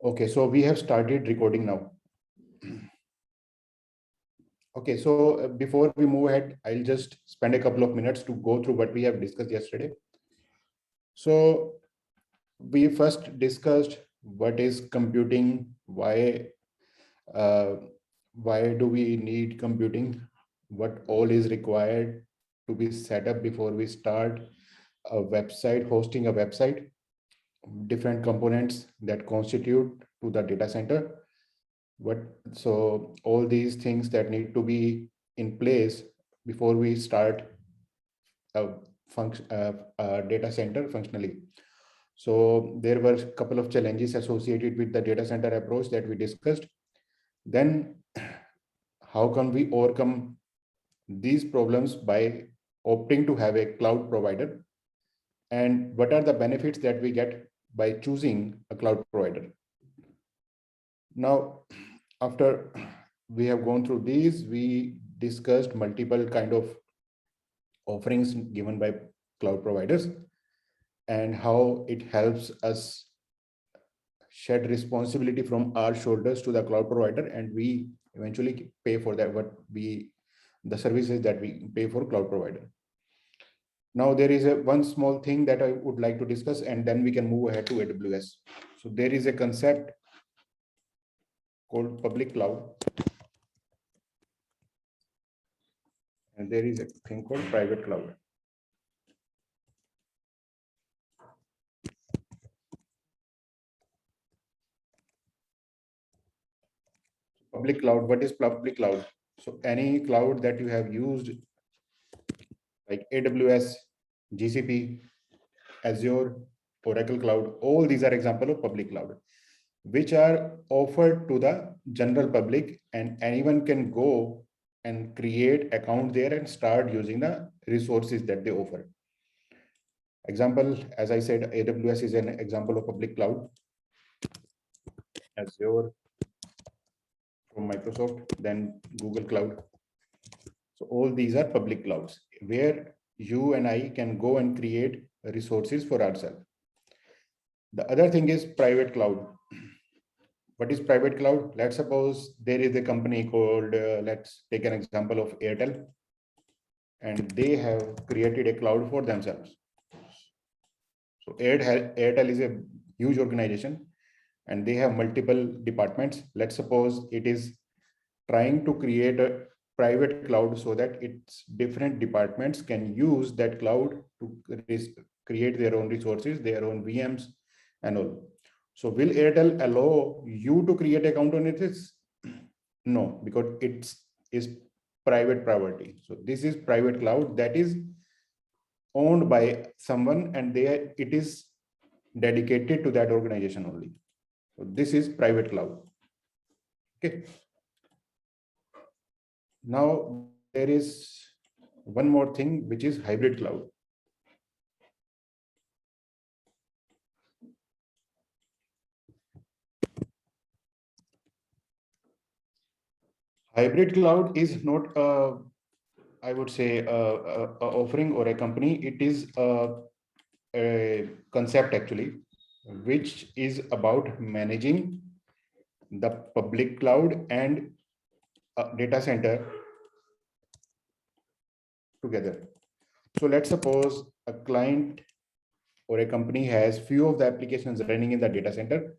Okay, so we have started recording now. Okay, so before we move ahead, I'll just spend a couple of minutes to go through what we have discussed yesterday. So we first discussed what is computing, uh, why do we need computing, what all is required to be set up before we start a website, hosting a website, different components that constitute to the data center. So all these things that need to be in place before we start a data center functionally. So there were a couple of challenges associated with the data center approach that we discussed. Then how can we overcome these problems by opting to have a cloud provider, and what are the benefits that we get by choosing a cloud provider? Now, after we have gone through these, we discussed multiple kind of offerings given by cloud providers and how it helps us shed responsibility from our shoulders to the cloud provider, and we eventually pay for that, the services that we pay for cloud provider. Now there is one small thing that I would like to discuss, and then we can move ahead to AWS. So there is a concept called public cloud, and there is a thing called private cloud. Public cloud, what is public cloud? So any cloud that you have used, like AWS, GCP, Azure, Oracle Cloud, all these are example of public cloud, which are offered to the general public, and anyone can go and create account there and start using the resources that they offer. Example, as I said, AWS is an example of public cloud. Azure from Microsoft, then Google Cloud. So all these are public clouds where you and I can go and create resources for ourselves. The other thing is private cloud. What is private cloud? Let's suppose there is a company called, let's take an example of Airtel, and they have created a cloud for themselves. So Airtel is a huge organization and they have multiple departments. Let's suppose it is trying to create a private cloud so that its different departments can use that cloud to create their own resources, their own VMs and all. So will Airtel allow you to create account on it? No, because is private property. So this is private cloud that is owned by someone, and it is dedicated to that organization only. So this is private cloud. Okay. Now there is one more thing, which is hybrid cloud. Hybrid cloud is not I would say a offering or a company. It is a concept actually, which is about managing the public cloud and data center together. So let's suppose a client or a company has few of the applications running in the data center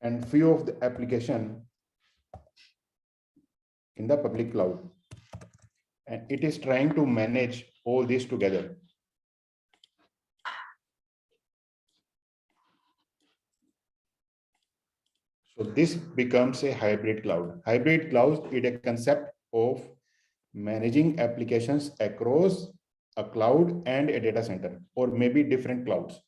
and few of the application in the public cloud, and it is trying to manage all this together. So this becomes a hybrid cloud. Hybrid cloud is a concept of managing applications across a cloud and a data center, or maybe different clouds.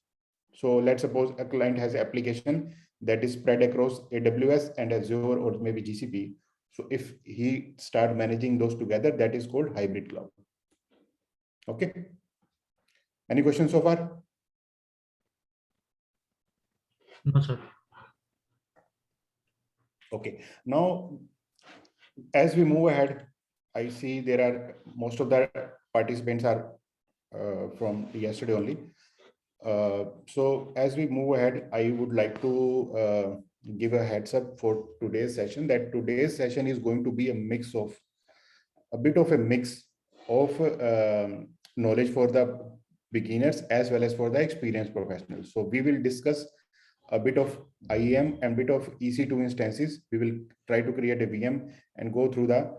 So let's suppose a client has an application that is spread across AWS and Azure or maybe GCP. So if he start managing those together, that is called hybrid cloud. Okay. Any questions so far? No, sir. Okay. Now, as we move ahead, I see there are most of the participants are from yesterday only. So as we move ahead, I would like to give a heads up for today's session that today's session is going to be a bit of a mix of knowledge for the beginners as well as for the experienced professionals. So we will discuss a bit of IAM and bit of EC2 instances. We will try to create a VM and go through the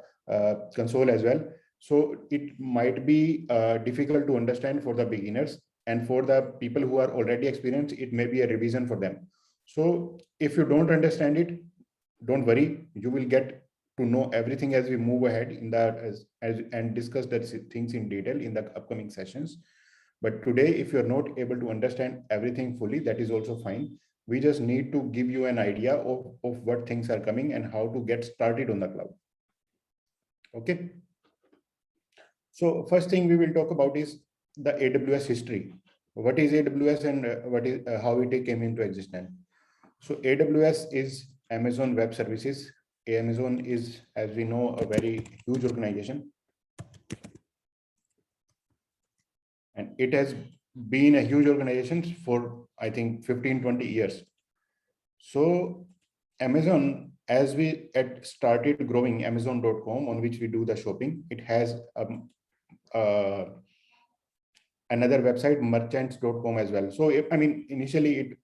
console as well. So it might be difficult to understand for the beginners, and for the people who are already experienced, it may be a revision for them. So if you don't understand it, don't worry, you will get to know everything as we move ahead in that as and discuss that things in detail in the upcoming sessions. But today, if you're not able to understand everything fully, that is also fine. We just need to give you an idea of what things are coming and how to get started on the cloud. Okay. So first thing we will talk about is the AWS history. What is AWS and what is how it came into existence? So AWS is Amazon Web Services. Amazon is, as we know, a very huge organization. And it has been a huge organization for, I think, 15, 20 years. So Amazon, as we had started growing Amazon.com, on which we do the shopping, it has another website, merchants.com as well. So I mean, initially it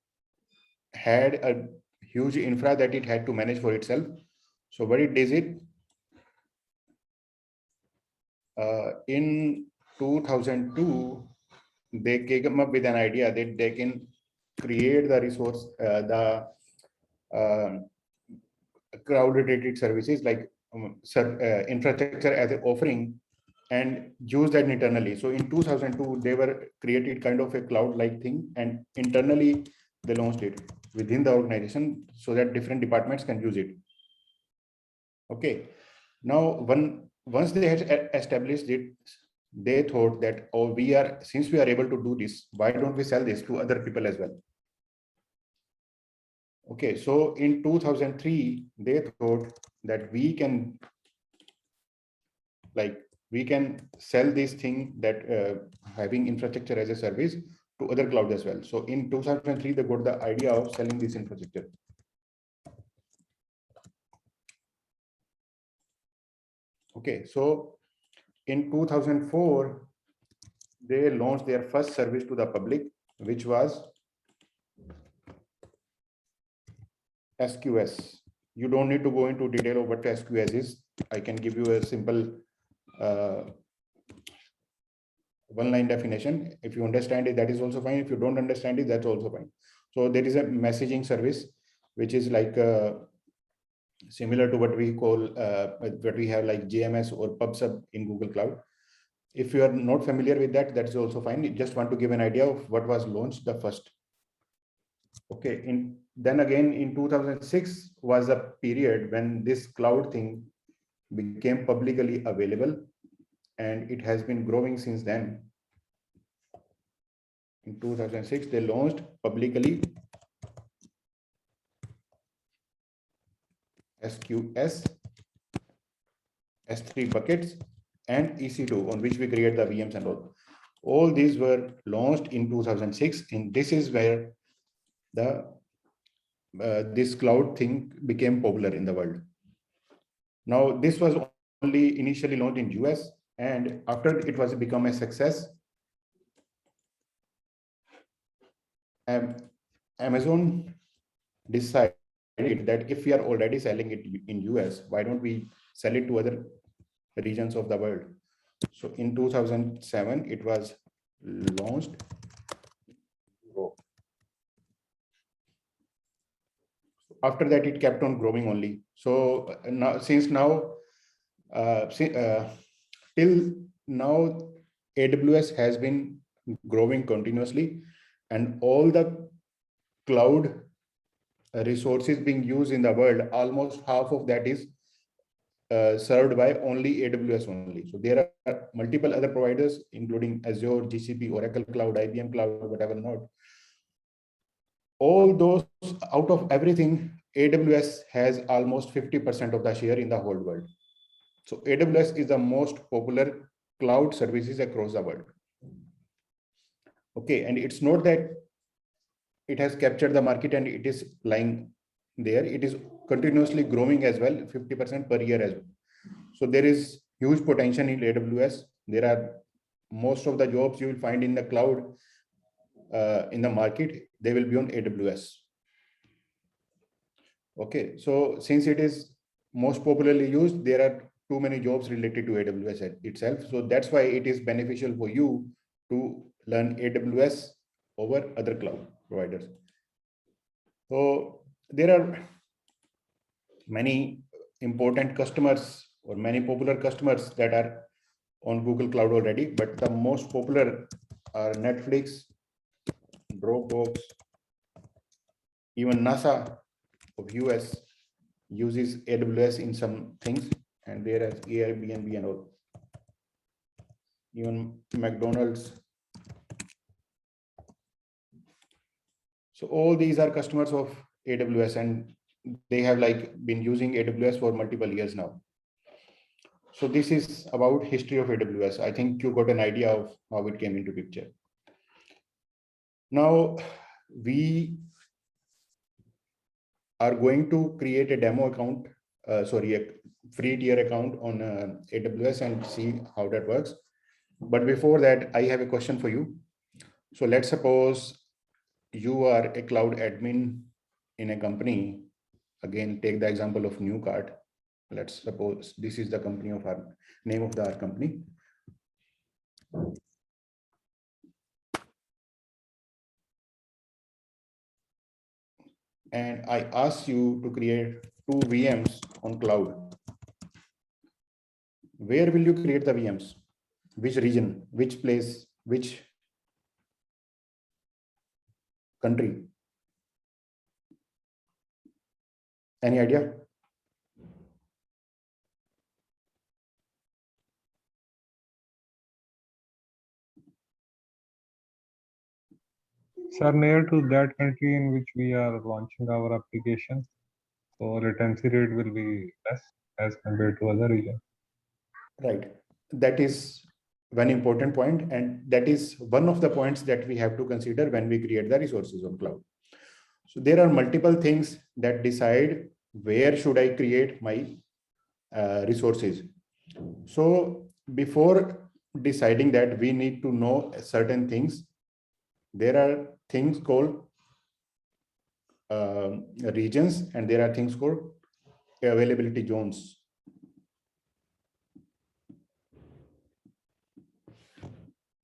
had a huge infra that it had to manage for itself. So what it did it in 2002, they came up with an idea that they can create the resource, the cloud-related services like infrastructure as an offering and use that internally. So in 2002, they were created kind of a cloud-like thing, and internally they launched it within the organization so that different departments can use it. Okay. Now, once they had established it, they thought that, oh, since we are able to do this, why don't we sell this to other people as well? Okay, so in 2003, they thought that we can sell this thing that having infrastructure as a service to other cloud as well. So in 2003, they got the idea of selling this infrastructure. Okay, so in 2004, they launched their first service to the public, which was SQS. You don't need to go into detail of what SQS is. I can give you a simple one-line definition. If you understand it, that is also fine. If you don't understand it, that's also fine. So there is a messaging service, which is like similar to what we call, what we have like JMS or PubSub in Google Cloud. If you are not familiar with that, that's also fine. You just want to give an idea of what was launched the first. Okay, then again in 2006 was a period when this cloud thing became publicly available, and it has been growing since then. In 2006, they launched publicly SQS, S3 buckets, and EC2, on which we create the VMs and all. All these were launched in 2006, and this is where this cloud thing became popular in the world. Now, this was only initially launched in US, and after it was become a success, Amazon decided that if we are already selling it in US, why don't we sell it to other regions of the world? So in 2007, it was launched. After that, it kept on growing only. So now, till now, AWS has been growing continuously, and all the cloud resources being used in the world, almost half of that is served by only AWS only. So there are multiple other providers, including Azure, GCP, Oracle Cloud, IBM Cloud, whatever not. All those, out of everything, AWS has almost 50% of the share in the whole world. So AWS is the most popular cloud services across the world. Okay, and it's not that it has captured the market and it is lying there. It is continuously growing as well, 50% per year as well. So there is huge potential in AWS. There are most of the jobs you will find in the cloud in the market, they will be on AWS. Okay, so since it is most popularly used, there are too many jobs related to AWS itself. So that's why it is beneficial for you to learn AWS over other cloud providers. So there are many important customers or many popular customers that are on Google Cloud already, but the most popular are Netflix, Dropbox, even NASA of US uses AWS in some things, and there is Airbnb and all. Even McDonald's. So all these are customers of AWS, and they have like been using AWS for multiple years now. So this is about history of AWS. I think you got an idea of how it came into picture. Now we are going to create a demo account, a free tier account on AWS and see how that works. But before that, I have a question for you. So let's suppose you are a cloud admin in a company. Again, take the example of NewCart. Let's suppose this is the company of our name of our company. And I ask you to create 2 VMs on cloud. Where will you create the VMs? Which region, which place, which country? Any idea? Sir, near to that country in which we are launching our application, so latency rate will be less as compared to other regions. Right. That is one important point, and that is one of the points that we have to consider when we create the resources on cloud. So there are multiple things that decide where should I create my resources. So before deciding that, we need to know certain things. There are things called regions, and there are things called availability zones.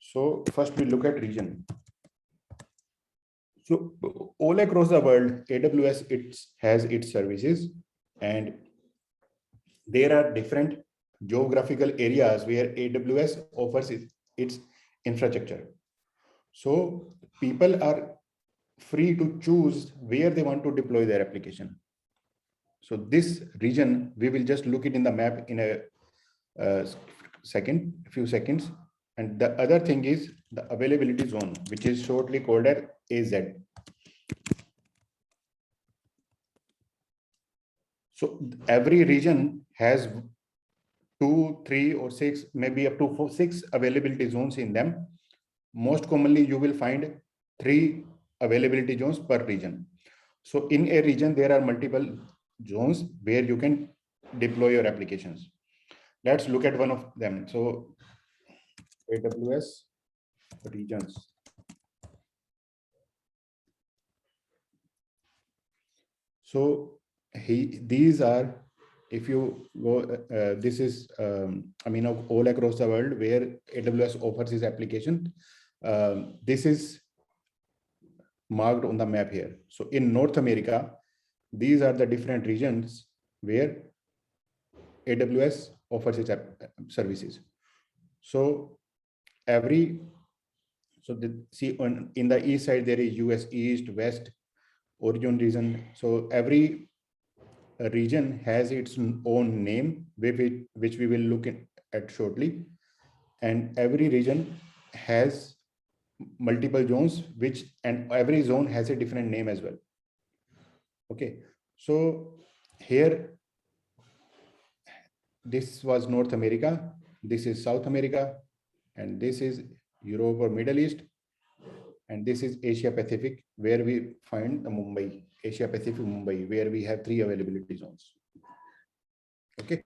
So first we look at region. So all across the world, AWS has its services, and there are different geographical areas where AWS offers its infrastructure. So people are free to choose where they want to deploy their application. So this region, we will just look it in the map in a few seconds. And the other thing is the availability zone, which is shortly called as AZ. So every region has 2, 3, or 6, maybe up to 4, 6 availability zones in them. Most commonly, you will find 3 availability zones per region. So in a region, there are multiple zones where you can deploy your applications. Let's look at one of them. So AWS regions. So these are, if you go, this is, all across the world where AWS offers its application. This is marked on the map here. So in North America, these are the different regions where AWS offers its services. So in the east side, there is US East, West, Origin region. So every region has its own name, which we will look at shortly. And every region has multiple zones, and every zone has a different name as well. Okay, so here, this was North America, this is South America, and this is Europe or Middle East, And this is Asia Pacific, where we find the Mumbai, Asia Pacific Mumbai, where we have 3 availability zones. Okay.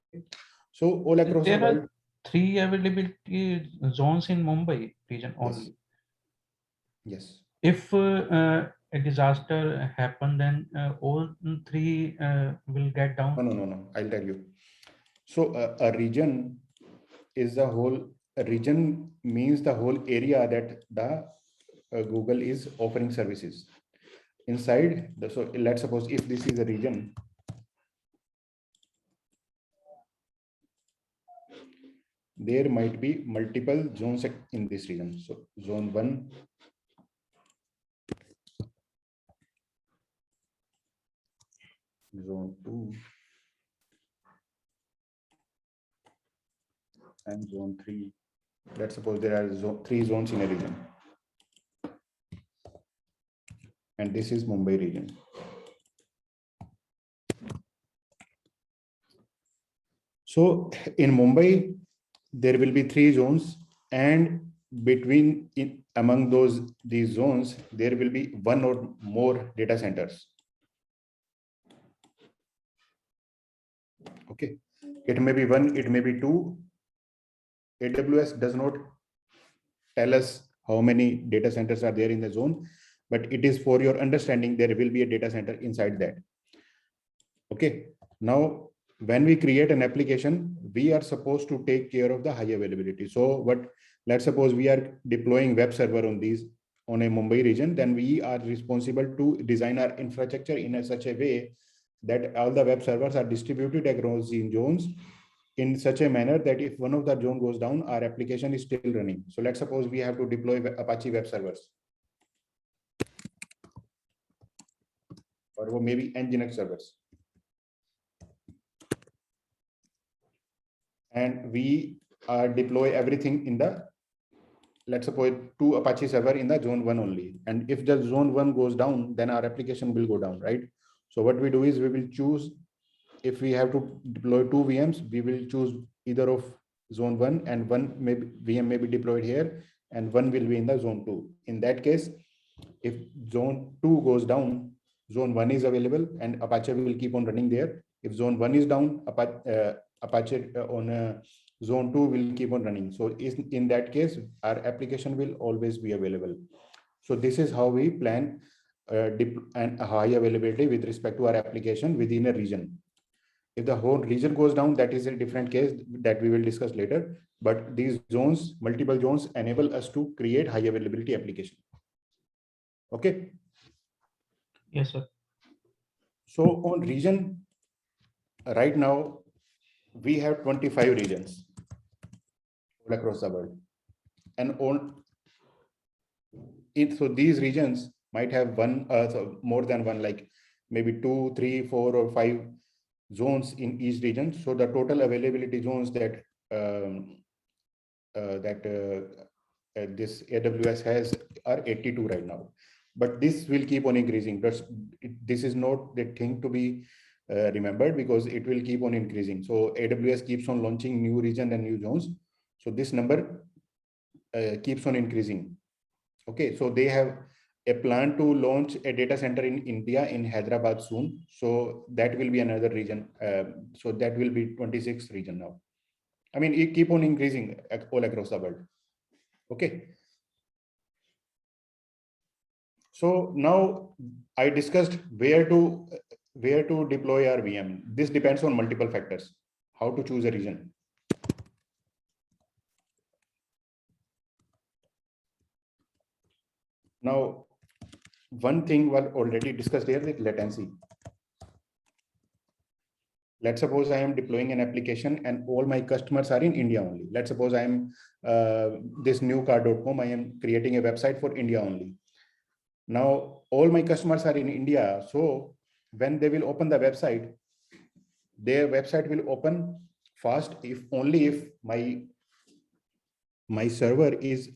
So all across the There world. are 3 availability zones in Mumbai region only. Yes. If a disaster happen, then all 3 will get down. No. I'll tell you. So a region is the whole. A region means the whole area that the Google is offering services. Inside the, so let's suppose if this is a region, there might be multiple zones in this region. So zone 1, zone 2, and zone 3. Let's suppose there are 3 zones in a region. And this is Mumbai region. So in Mumbai, there will be 3 zones, and among these zones, there will be 1 or more data centers. Okay, it may be 1, it may be 2. AWS does not tell us how many data centers are there in the zone, but it is for your understanding, there will be a data center inside that. Okay, now when we create an application, we are supposed to take care of the high availability. So let's suppose we are deploying web server on a Mumbai region, then we are responsible to design our infrastructure in such a way that all the web servers are distributed across the zones in such a manner that if one of the zone goes down, our application is still running. So let's suppose we have to deploy Apache web servers, or maybe Nginx servers. And we deploy everything in the, let's suppose 2 Apache server in the zone 1 only. And if the zone 1 goes down, then our application will go down, right? So what we do is we will choose, if we have to deploy 2 VMs, we will choose either of zone 1, and VM may be deployed here, and 1 will be in the zone 2. In that case, if zone 2 goes down, zone 1 is available and Apache will keep on running there. If zone 1 is down, Apache on zone 2 will keep on running. So in that case, our application will always be available. So this is how we plan and high availability with respect to our application within a region. If the whole region goes down, that is a different case that we will discuss later. But these zones, multiple zones, enable us to create high availability application. Okay. Yes, sir. So on region, right now, we have 25 regions all across the world. And so these regions might have so more than one, like maybe 2, 3, 4, or 5 zones in each region. So the total availability zones that this AWS has are 82 right now. But this will keep on increasing. This is not the thing to be remembered, because it will keep on increasing. So AWS keeps on launching new region and new zones. So this number keeps on increasing. Okay, so they have a plan to launch a data center in India, in Hyderabad soon. So that will be another region. So that will be 26th region now. I mean, it keep on increasing all across the world. Okay. So now I discussed where to deploy our VM. This depends on multiple factors. How to choose a region. Now, one thing was already discussed here, with latency. Let's suppose I am deploying an application and all my customers are in India only. Let's suppose I am this newcar.com. I am creating a website for India only. Now, all my customers are in India. So when they will open the website, their website will open fast if my server is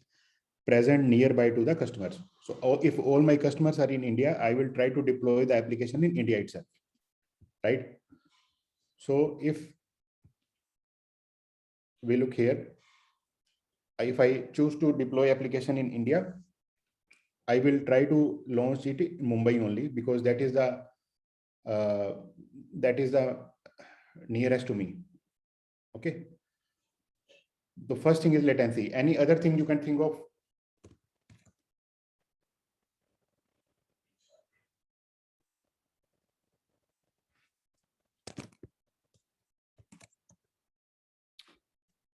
present nearby to the customers. So if all my customers are in India, I will try to deploy the application in India itself, right? So if we look here, if I choose to deploy application in India, I will try to launch it in Mumbai only because that is the nearest to me. Okay. The first thing is latency. Any other thing you can think of?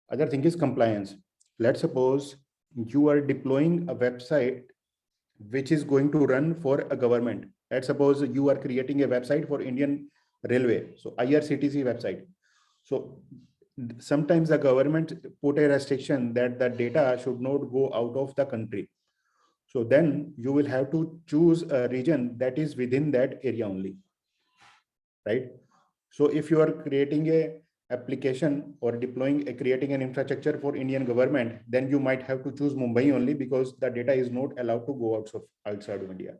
Other thing is compliance. Let's suppose you are deploying a website which is going to run for a government. Let's suppose you are creating a website for Indian Railway, so IRCTC website. So sometimes the government put a restriction that the data should not go out of the country. So then you will have to choose a region that is within that area only, right? So if you are creating a application or creating an infrastructure for Indian government, then you might have to choose Mumbai only because the data is not allowed to go outside of India.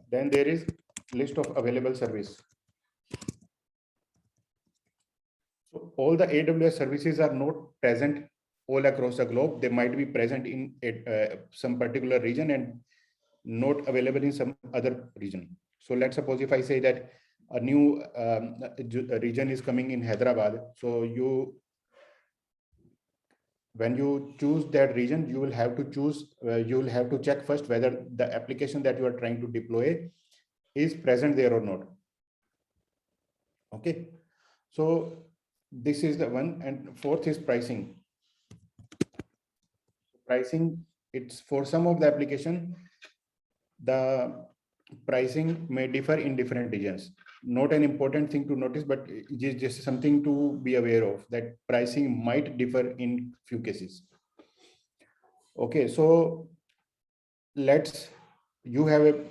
Then there is list of available service. So all the AWS services are not present all across the globe. They might be present in some particular region and not available in some other region. So let's suppose if I say that a new region is coming in Hyderabad. So when you choose that region, you will have to check first whether the application that you are trying to deploy is present there or not. Okay. So this is the one. And fourth is pricing. Pricing, it's for some of the application, the pricing may differ in different regions. Not an important thing to notice, but it is just something to be aware of, that pricing might differ in few cases. Okay, so you have a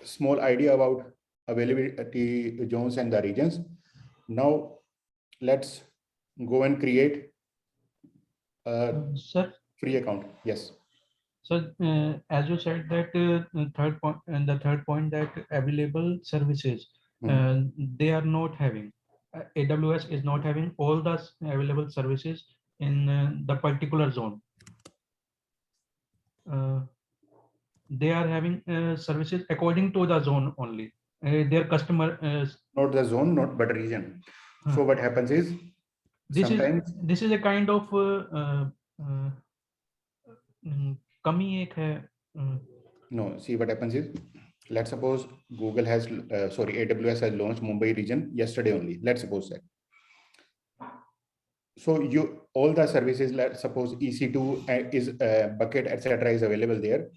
small idea about availability zones and the regions. Now let's go and create a Sir, free account. Yes. so as you said that the third point that available services, they are not having, AWS is not having all the available services in the particular zone. They are having services according to the zone only. Their customer Not the zone, not but region. So what happens is sometimes this is a kind of कमी एक है. No, see what happens is, let's suppose AWS has launched Mumbai region yesterday only. Let's suppose that. So all the services, let's suppose EC2 is bucket, etc. is available there,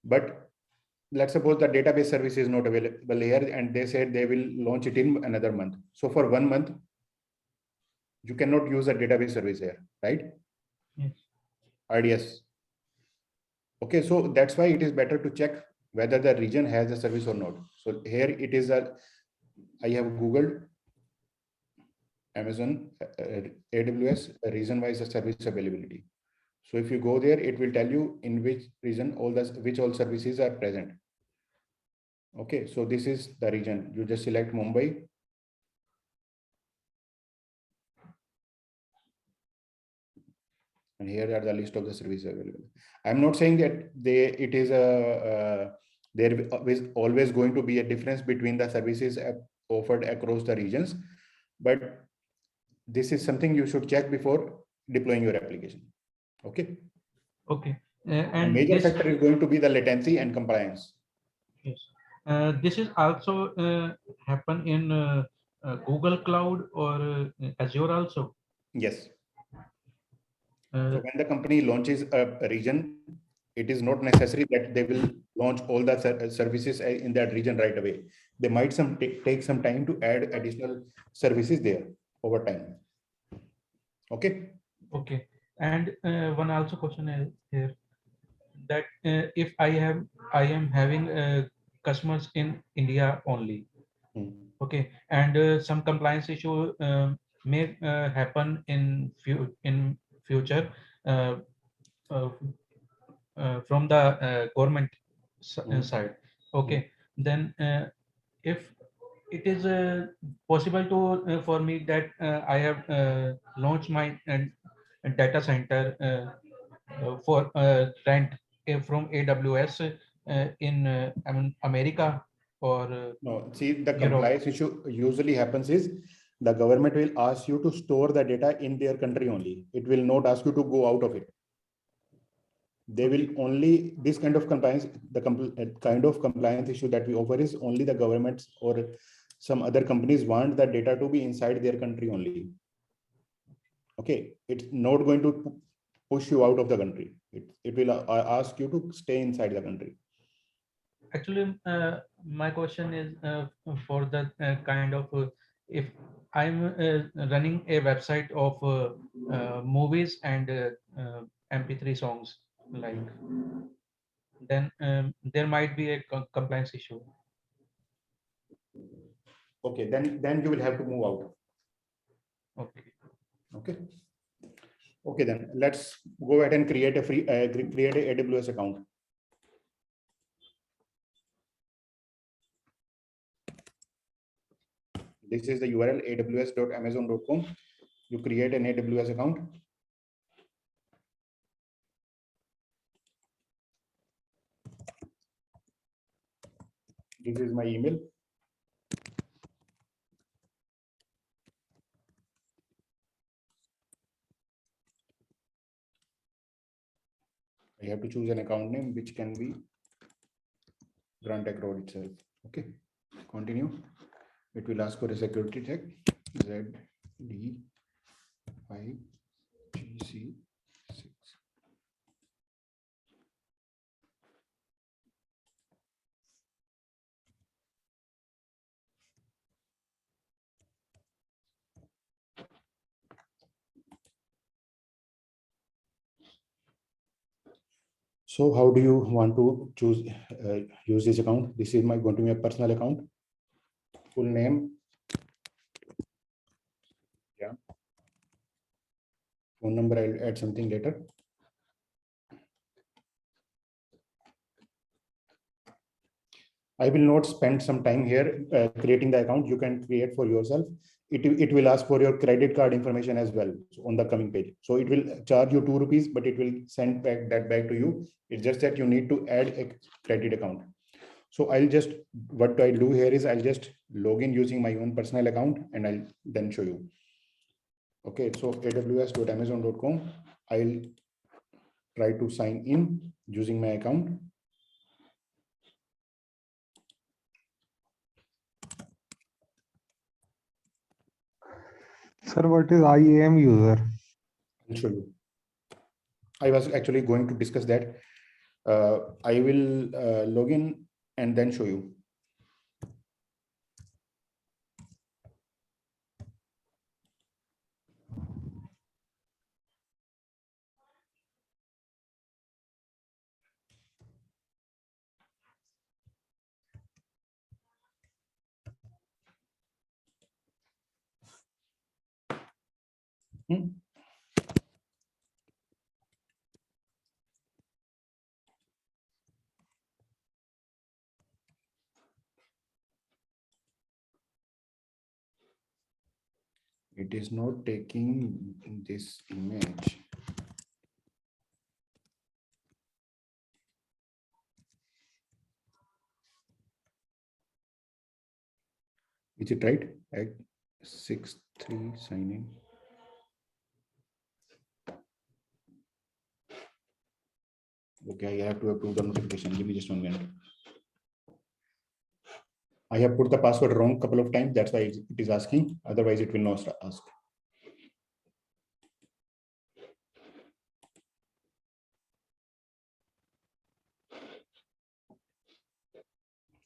but let's suppose the database service is not available here, and they said they will launch it in another month. So for 1 month, you cannot use the database service here, right? Yes. RDS. Okay, so that's why it is better to check whether the region has a service or not. So here it is I have Googled Amazon AWS region-wise service availability. So if you go there, it will tell you in which region which all services are present. Okay, so this is the region. You just select Mumbai. And here are the list of the services available. I'm not saying that there is always going to be a difference between the services offered across the regions, but this is something you should check before deploying your application. Okay. Okay. And major factor is going to be the latency and compliance. Yes. This is also happen in Google Cloud or Azure also. Yes. So when the company launches a region, it is not necessary that they will launch all the services in that region right away. They might take some time to add additional services there over time. Okay. Okay. And one also question is here that if I am having customers in India only, okay, and some compliance issue may happen in future from the government side. Okay, then if it is possible to for me that I have launched my data center for rent from AWS in I mean America or No, see, the Europe? compliance issue usually happens is the government will ask you to store the data in their country only. It will not ask you to go out of it. They will only, this kind of compliance, the kind of compliance issue that we offer is only the governments or some other companies want the data to be inside their country only. Okay, it's not going to push you out of the country. It will ask you to stay inside the country. Actually, my question is for the kind of if I'm running a website of movies and MP3 songs, like then there might be a compliance issue. Okay, then you will have to move out. Okay. Okay. Okay, then let's go ahead and create a create a AWS account. This is the URL aws.amazon.com. You create an AWS account. This is my email. I have to choose an account name which can be Grant Agro itself. Okay, continue. It will ask for a security check. ZD5GC6. So how do you want to choose use this account? This is my going to be a personal account. Full name. Yeah. Phone number, I'll add something later. I will not spend some time here creating the account. You can create for yourself. It will ask for your credit card information as well on the coming page. So it will charge you 2 rupees, but it will send back to you. It's just that you need to add a credit account. So what I'll do here is I'll just log in using my own personal account and I'll then show you. Okay, so aws.amazon.com. I'll try to sign in using my account. Sir, what is IAM user? I'll show you. I was actually going to discuss that. I will log in and then show you. It is not taking this image. Is it right? At 6:3 sign in. Okay, I have to approve the notification. Give me just 1 minute. I have put the password wrong a couple of times. That's why it is asking. Otherwise, it will not ask.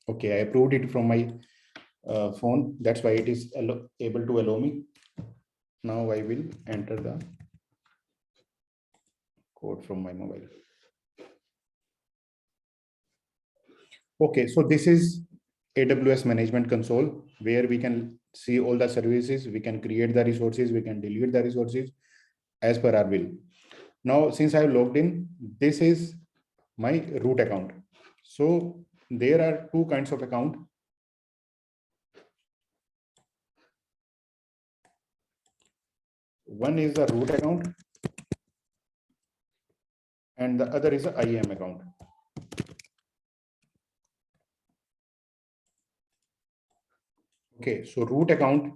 Okay, I approved it from my phone. That's why it is able to allow me. Now I will enter the code from my mobile. Okay, so this is AWS Management Console, where we can see all the services, we can create the resources, we can delete the resources as per our will. Now, since I have logged in, this is my root account. So there are two kinds of account. One is the root account and the other is a IAM account. Okay, so root account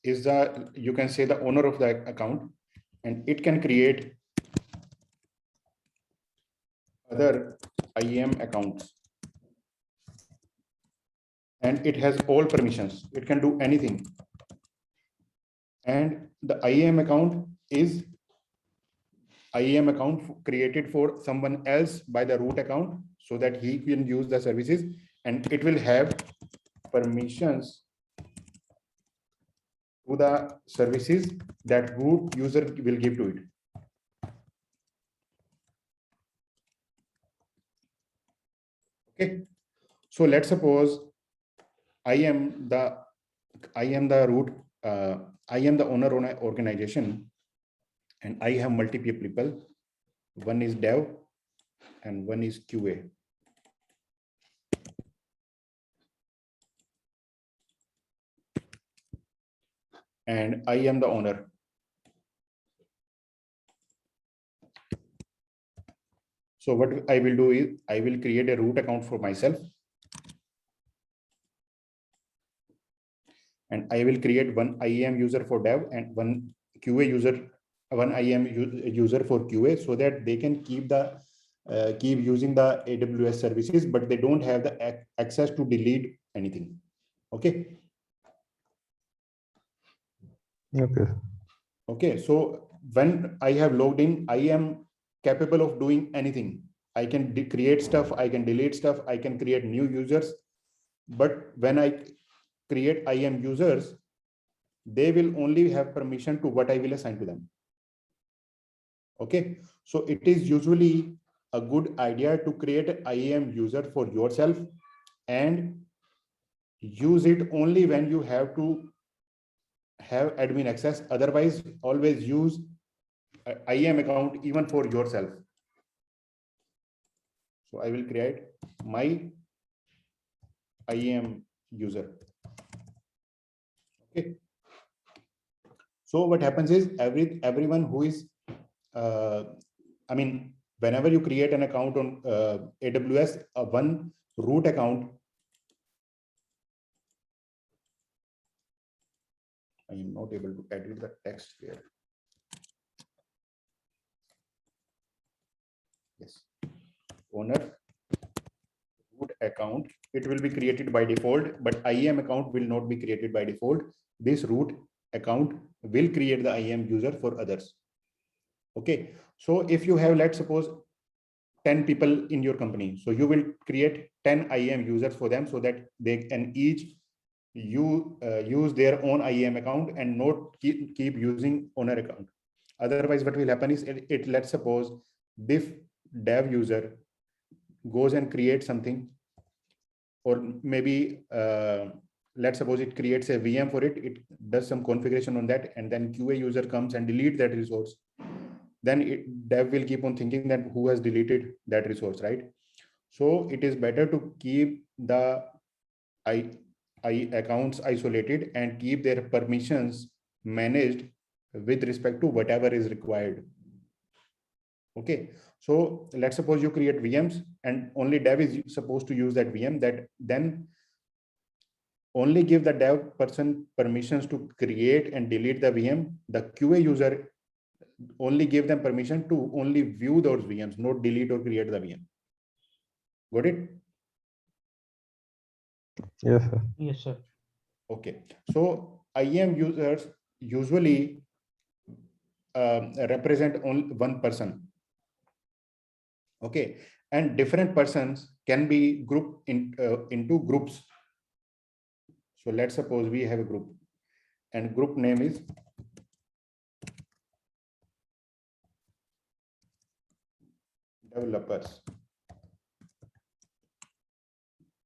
is the, you can say, the owner of the account, and it can create other IAM accounts, and it has all permissions. It can do anything. And the IAM account is IAM account created for someone else by the root account, so that he can use the services, and it will have permissions to the services that root user will give to it. Okay, so let's suppose I am the root, I am the owner of an organization, and I have multiple people. One is dev and one is QA. And I am the owner. So what I will do is I will create a root account for myself, and I will create one IAM user for dev and one QA user, one IAM user for QA, so that they can keep using the AWS services, but they don't have the access to delete anything. Okay. Okay. Okay. So when I have logged in, I am capable of doing anything. I can create stuff, I can delete stuff, I can create new users. But when I create IAM users, they will only have permission to what I will assign to them. Okay, so it is usually a good idea to create an IAM user for yourself and use it only when you have to have admin access. Otherwise, always use an IAM account even for yourself. So I will create my IAM user. Okay. So what happens is everyone who is, I mean, whenever you create an account on AWS, one root account, I am not able to edit the text here. Yes, owner root account, it will be created by default, but IAM account will not be created by default. This root account will create the IAM user for others. Okay, so if you have, let's suppose, 10 people in your company, so you will create 10 IAM users for them, so that they can each use their own IAM account and not keep using owner account. Otherwise, what will happen is let's suppose this dev user goes and creates something, or maybe let's suppose it creates a VM for it, it does some configuration on that, and then QA user comes and delete that resource. Then dev will keep on thinking that who has deleted that resource, right? So it is better to keep the accounts isolated and keep their permissions managed with respect to whatever is required. Okay, so let's suppose you create VMs and only dev is supposed to use that VM, that then only give the dev person permissions to create and delete the VM. The QA user only give them permission to only view those VMs, not delete or create the VM. Got it? Yes, sir. Yes, sir. Okay, so IAM users usually represent only one person. Okay, and different persons can be grouped into groups. So let's suppose we have a group, and group name is developers.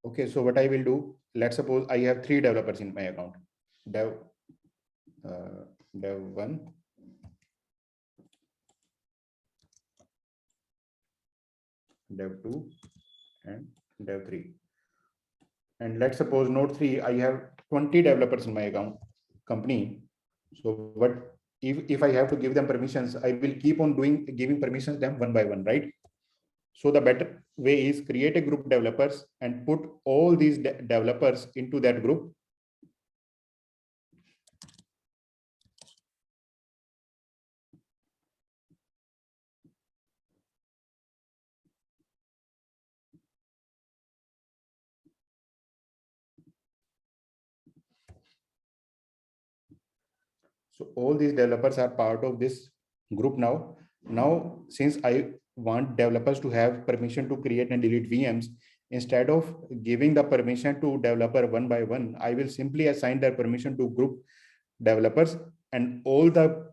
Okay, so what I will do, let's suppose I have 3 developers in my account, dev 1, dev 2, and dev 3. And let's suppose node 3, I have 20 developers in my account company. So what if I have to give them permissions, I will keep on giving permissions them one by one, right? So the better way is create a group developers and put all these developers into that group. So all these developers are part of this group now. Now, since I want developers to have permission to create and delete VMs, instead of giving the permission to developer one by one, I will simply assign their permission to group developers, and all the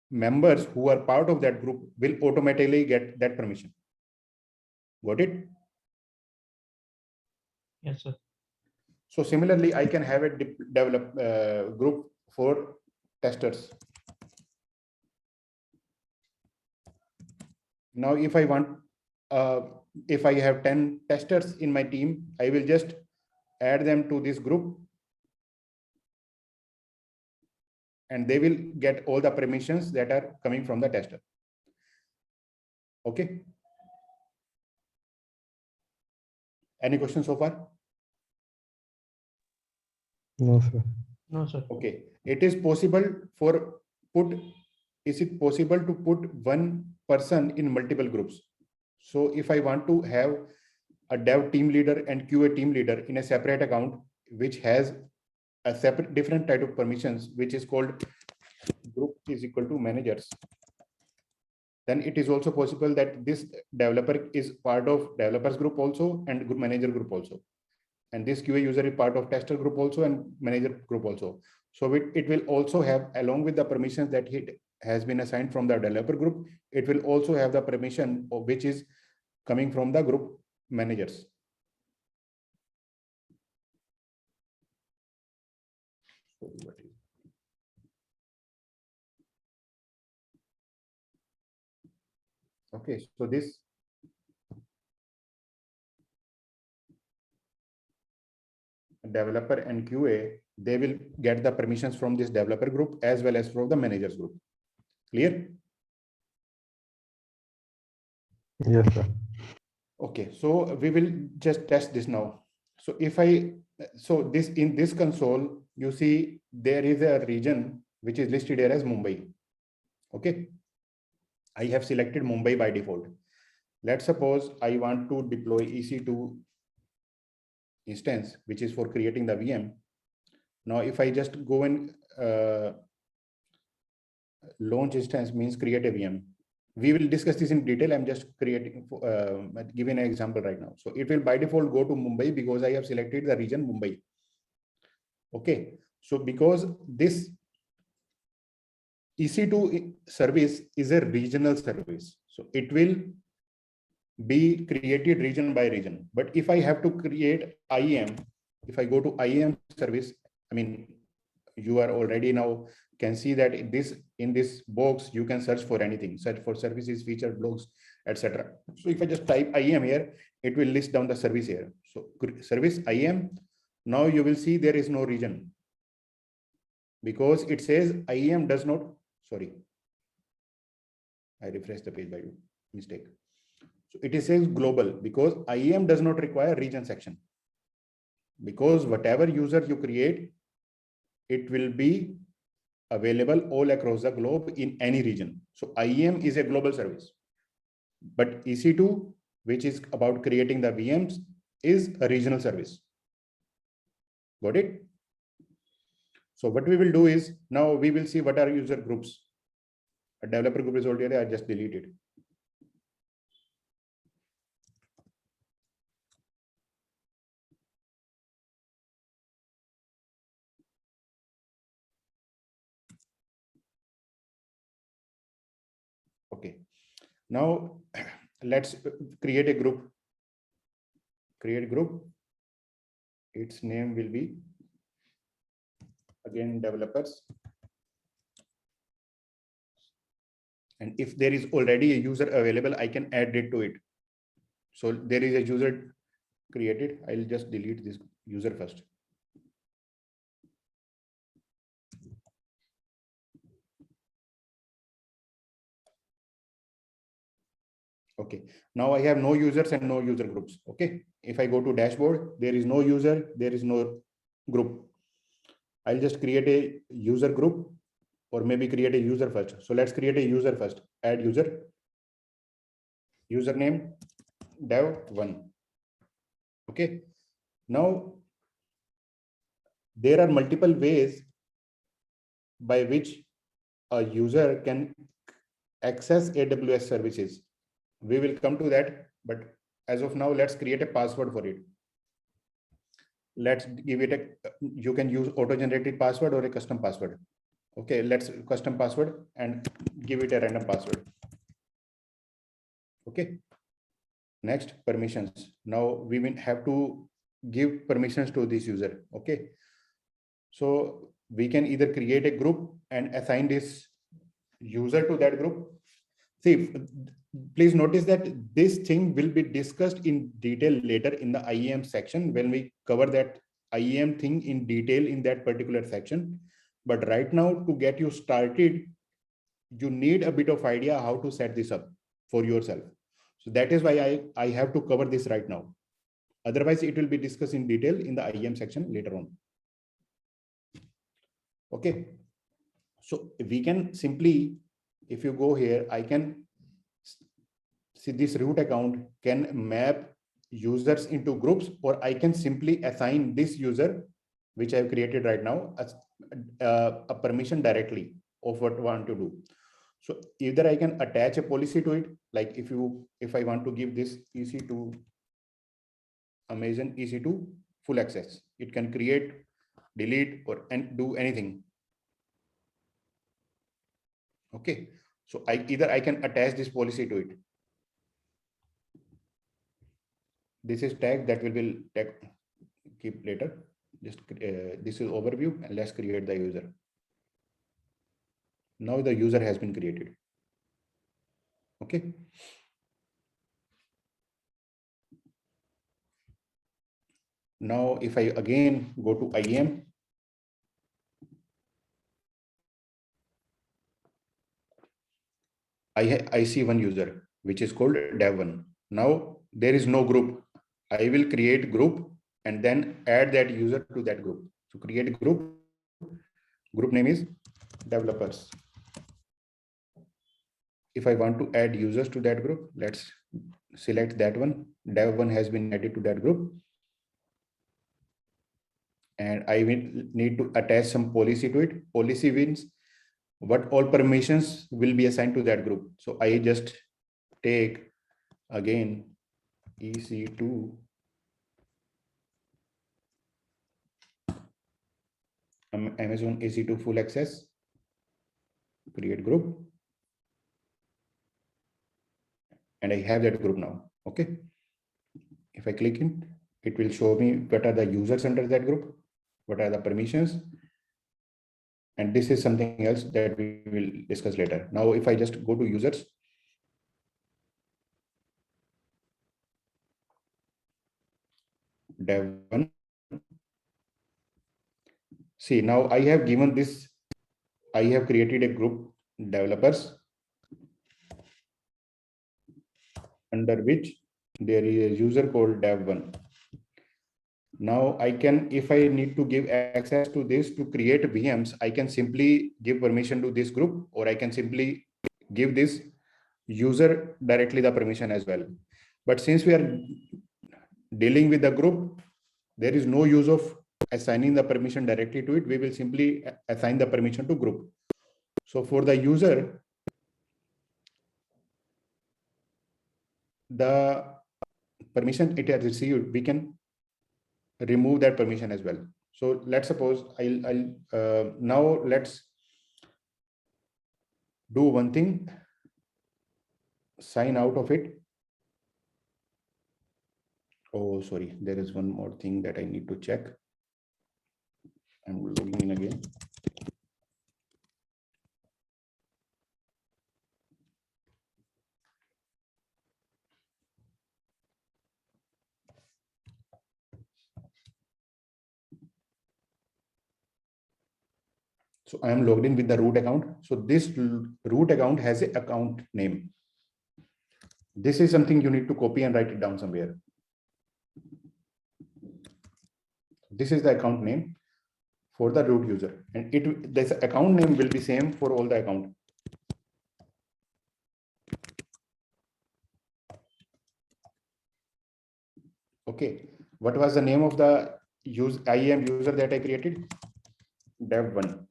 members who are part of that group will automatically get that permission. Got it? Yes, sir. So similarly, I can have a group for testers. Now, if I want, if I have 10 testers in my team, I will just add them to this group, and they will get all the permissions that are coming from the tester. Okay. Any questions so far? No, sir. No, sir. Okay. It is possible is it possible to put one person in multiple groups? So if I want to have a dev team leader and QA team leader in a separate account, which has a separate different type of permissions, which is called group is equal to managers, then it is also possible that this developer is part of developers group also and group manager group also. And this QA user is part of tester group also and manager group also. So it will also have, along with the permissions that it has been assigned from the developer group, it will also have the permission which is coming from the group managers. Okay, so this developer and QA, they will get the permissions from this developer group as well as from the managers group. Clear? Yes, sir. Okay, so we will just test this now. So this in this console, you see there is a region which is listed here as Mumbai. Okay, I have selected Mumbai by default. Let's suppose I want to deploy EC2 instance, which is for creating the VM. Now, if I just go and launch instance means create a VM. We will discuss this in detail. I'm just giving an example right now. So it will by default go to Mumbai because I have selected the region Mumbai. Okay. So because this EC2 service is a regional service, so it will be created region by region. But if I have to create IAM, if I go to IAM service, I mean, you are already now can see that in this box, you can search for anything, search for services, featured blogs, etc. So if I just type IAM here, it will list down the service here. So service IAM, now you will see there is no region because it says IAM does not, sorry, I refreshed the page by mistake. So it says global because IAM does not require region section, because whatever user you create, it will be available all across the globe in any region. So IAM is a global service, but EC2, which is about creating the VMs, is a regional service. Got it? So what we will do is now we will see what are user groups. A developer group is already, I just deleted. Okay, now let's create a group. Create group. Its name will be again developers. And if there is already a user available, I can add it to it. So there is a user created. I'll just delete this user first. Okay, now I have no users and no user groups. Okay, if I go to dashboard, there is no user, there is no group. I'll just create a user group, or maybe create a user first. So let's create a user first. Add user, username dev1. Okay, now there are multiple ways by which a user can access AWS services. We will come to that, but as of now, let's create a password for it. Let's give it a, you can use auto-generated password or a custom password. Okay, let's custom password and give it a random password. Okay, next, permissions. Now we will have to give permissions to this user. Okay, so we can either create a group and assign this user to that group. See, please notice that this thing will be discussed in detail later in the IAM section when we cover that IAM thing in detail in that particular section. But right now, to get you started, you need a bit of idea how to set this up for yourself. So that is why I have to cover this right now. Otherwise, it will be discussed in detail in the IAM section later on. Okay. So we can simply, if you go here, I can see this root account can map users into groups, or I can simply assign this user, which I have created right now, as a permission directly of what I want to do. So either I can attach a policy to it, like if I want to give this EC2 Amazon EC2 full access, it can create, delete, or and do anything. Okay, so either I can attach this policy to it. This is tag that will be tag keep later. Just this is overview, and let's create the user. Now the user has been created. Okay. Now if I again go to IAM, I see one user which is called dev1. Now there is no group. I will create group and then add that user to that group. So create group. Group name is developers. If I want to add users to that group, let's select that one. Dev1 has been added to that group. And I will need to attach some policy to it. Policy means what all permissions will be assigned to that group. So I just take again EC2 Amazon EC2 full access, create group, and I have that group now. Okay, if I click in, it will show me what are the users under that group, what are the permissions, and this is something else that we will discuss later. Now if I just go to users, dev1, see, now I have given this, I have created a group developers under which there is a user called dev1. Now I can, if I need to give access to this to create VMs, I can simply give permission to this group, or I can simply give this user directly the permission as well. But since we are dealing with the group, there is no use of assigning the permission directly to it. We will simply assign the permission to group. So for the user, the permission it has received, we can remove that permission as well. So let's suppose now let's do one thing, sign out of it. Oh, sorry, there is one more thing that I need to check. I'm logging in again. So I am logged in with the root account. So this root account has an account name. This is something you need to copy and write it down somewhere. This is the account name for the root user, and this account name will be same for all the account. Okay, what was the name of the IAM user that I created? Dev1.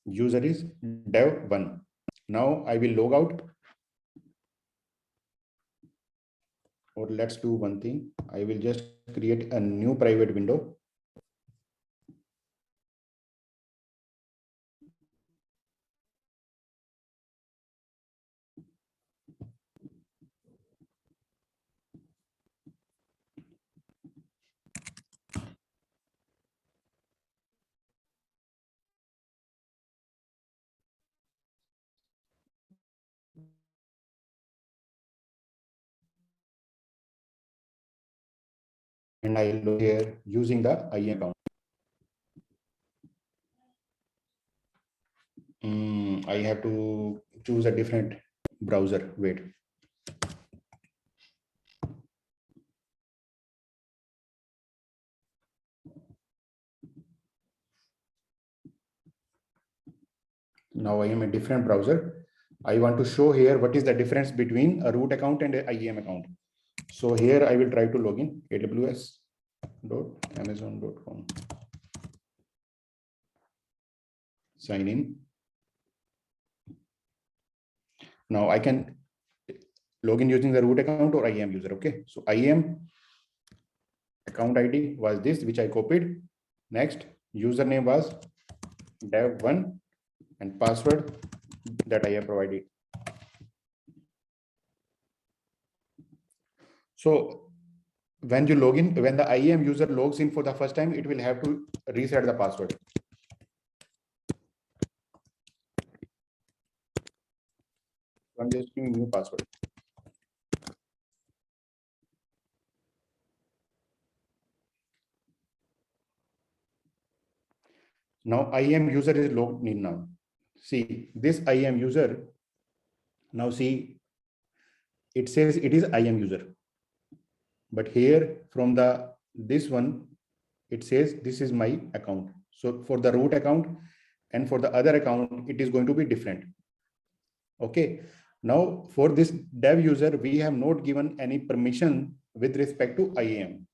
User is dev1. Now I will log out, or let's do one thing. I will just create a new private window. And I will here using the IAM account. I have to choose a different browser. Wait. Now I am a different browser. I want to show here what is the difference between a root account and an IAM account. So here I will try to log in aws.amazon.com. Sign in. Now I can log in using the root account or IAM user. Okay, so IAM account ID was this, which I copied. Next, username was dev1 and password that I have provided. So when you log in, when the IAM user logs in for the first time, it will have to reset the password. So I'm just giving new password. Now IAM user is logged in now. See this IAM user. Now see, it says it is IAM user. But here from this one, it says this is my account. So for the root account and for the other account, it is going to be different. Okay. Now for this dev user, we have not given any permission with respect to IAM.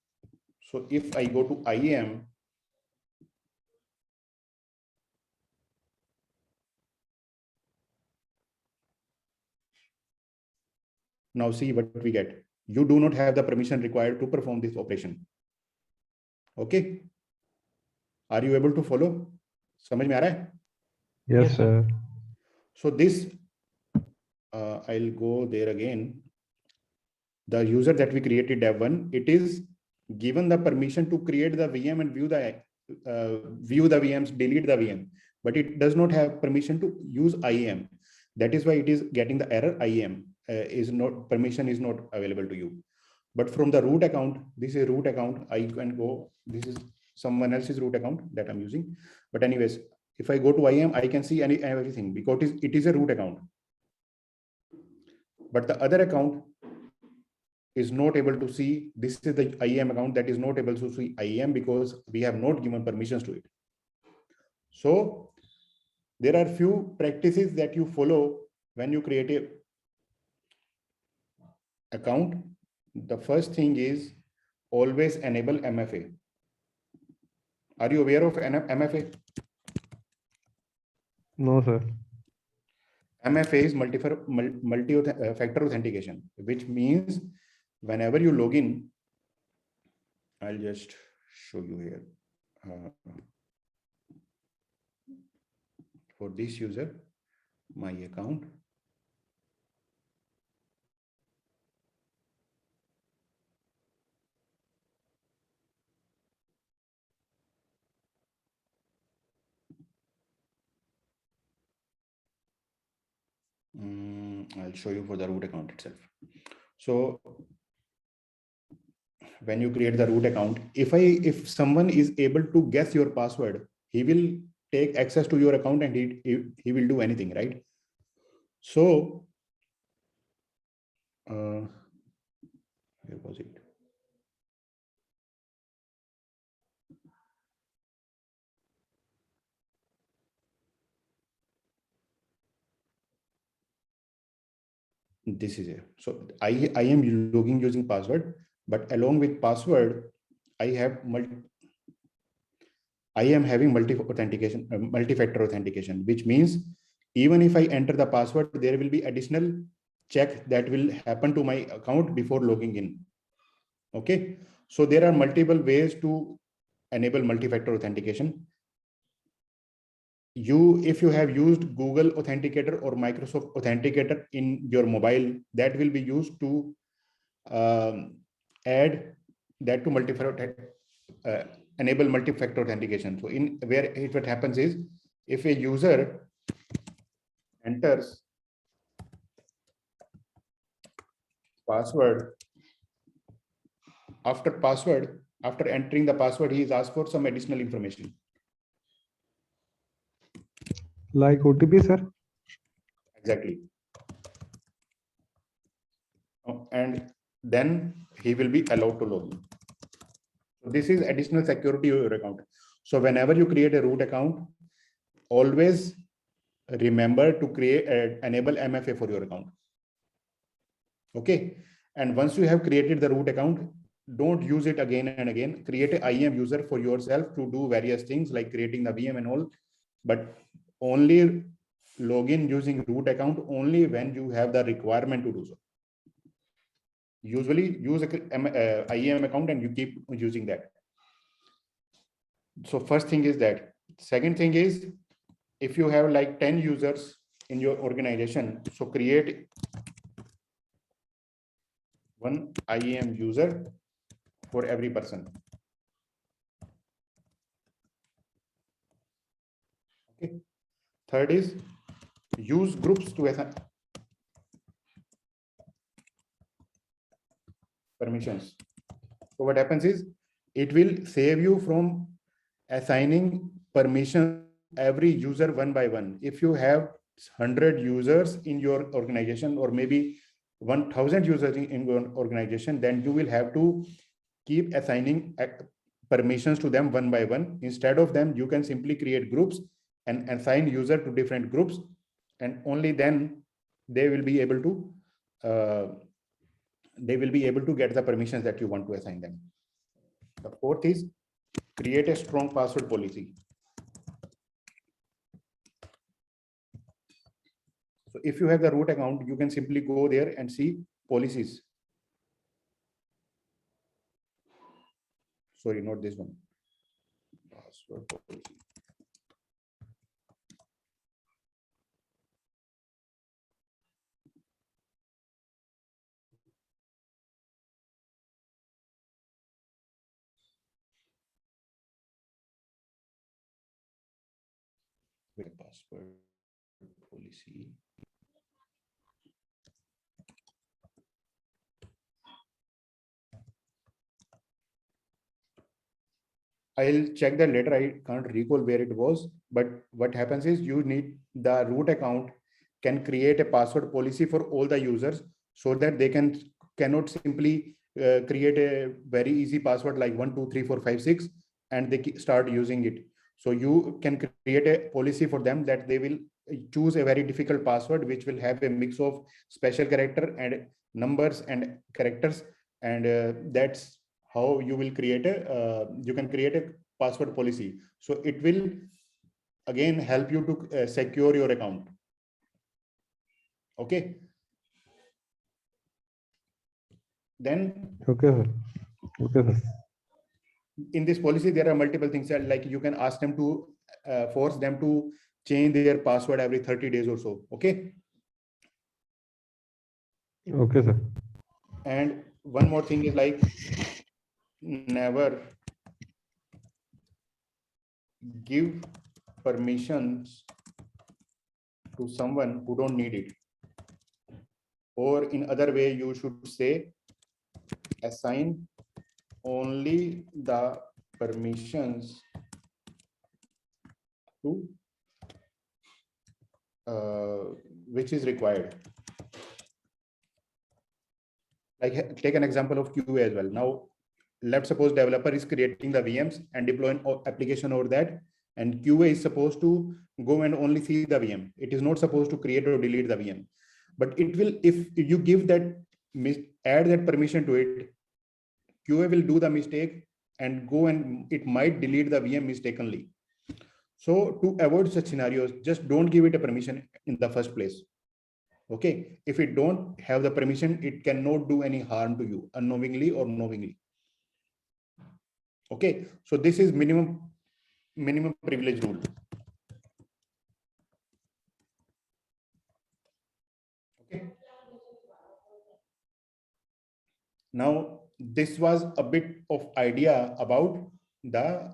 So if I go to IAM, now see what we get. You do not have the permission required to perform this operation. Okay. Are you able to follow? समझ में आ रहा है? Yes, sir. So this, I'll go there again. The user that we created dev1, it is given the permission to create the VM and view the VMs, delete the VM, but it does not have permission to use IAM. That is why it is getting the error IAM permission is not available to you. But from the root account, this is root account. I can go. This is someone else's root account that I'm using. But anyways, if I go to IAM, I can see everything because it is a root account. But the other account is not able to see. This is the IAM account that is not able to see IAM because we have not given permissions to it. So there are few practices that you follow when you create a account. The first thing is always enable MFA. Are you aware of MFA? No, sir. MFA is multi-factor authentication, which means whenever you log in, I'll just show you here. For this user, my account. I'll show you for the root account itself. So when you create the root account, if someone is able to guess your password, he will take access to your account and he will do anything, right? So where was it? This is it. So I am logging using password, but along with password, I am having multi-factor authentication, which means even if I enter the password, there will be additional check that will happen to my account before logging in. Okay, so there are multiple ways to enable multi-factor authentication. If you have used Google Authenticator or Microsoft Authenticator in your mobile, that will be used to add that to enable multi-factor authentication. So what happens is, if a user enters password, after entering the password, he is asked for some additional information. Like OTP, sir? Exactly. And then he will be allowed to log in. So this is additional security of your account. So whenever you create a root account, always remember to enable MFA for your account. Okay. And once you have created the root account, don't use it again and again. Create an IAM user for yourself to do various things like creating the VM and all, but only log in using root account only when you have the requirement to do so. Usually use a IAM account and you keep using that. So first thing is that. Second thing is, if you have like 10 users in your organization, so create one IAM user for every person. Okay. Third is use groups to assign permissions. So what happens is, it will save you from assigning permission every user one by one. If you have 100 users in your organization, or maybe 1000 users in your organization, then you will have to keep assigning permissions to them one by one. Instead of them, you can simply create groups and assign user to different groups, and only then they will be able to get the permissions that you want to assign them. The fourth is create a strong password policy. So if you have the root account, you can simply go there and see policies. Sorry, not this one. Password policy. Password policy. I'll check that later. I can't recall where it was, but what happens is, you need the root account can create a password policy for all the users, so that they cannot simply create a very easy password like 12345 and they start using it. So you can create a policy for them that they will choose a very difficult password, which will have a mix of special character and numbers and characters, and that's how you will create you can create a password policy. So it will again help you to secure your account. Okay. Then Okay, sir. Okay, sir. In this policy, there are multiple things that, like, you can ask them to force them to change their password every 30 days or so. Okay. Okay, sir. And one more thing is, like, never give permissions to someone who don't need it. Or in other way, you should say assign only the permissions to which is required. Like take an example of QA as well. Now, let's suppose developer is creating the VMs and deploying application over that, and QA is supposed to go and only see the VM. It is not supposed to create or delete the VM, but it will, if you give that, add that permission to it, QA will do the mistake and go and it might delete the VM mistakenly. So to avoid such scenarios, just don't give it a permission in the first place. Okay, if it don't have the permission, it cannot do any harm to you unknowingly or knowingly. Okay, so this is minimum privilege rule. Okay. Now this was a bit of idea about the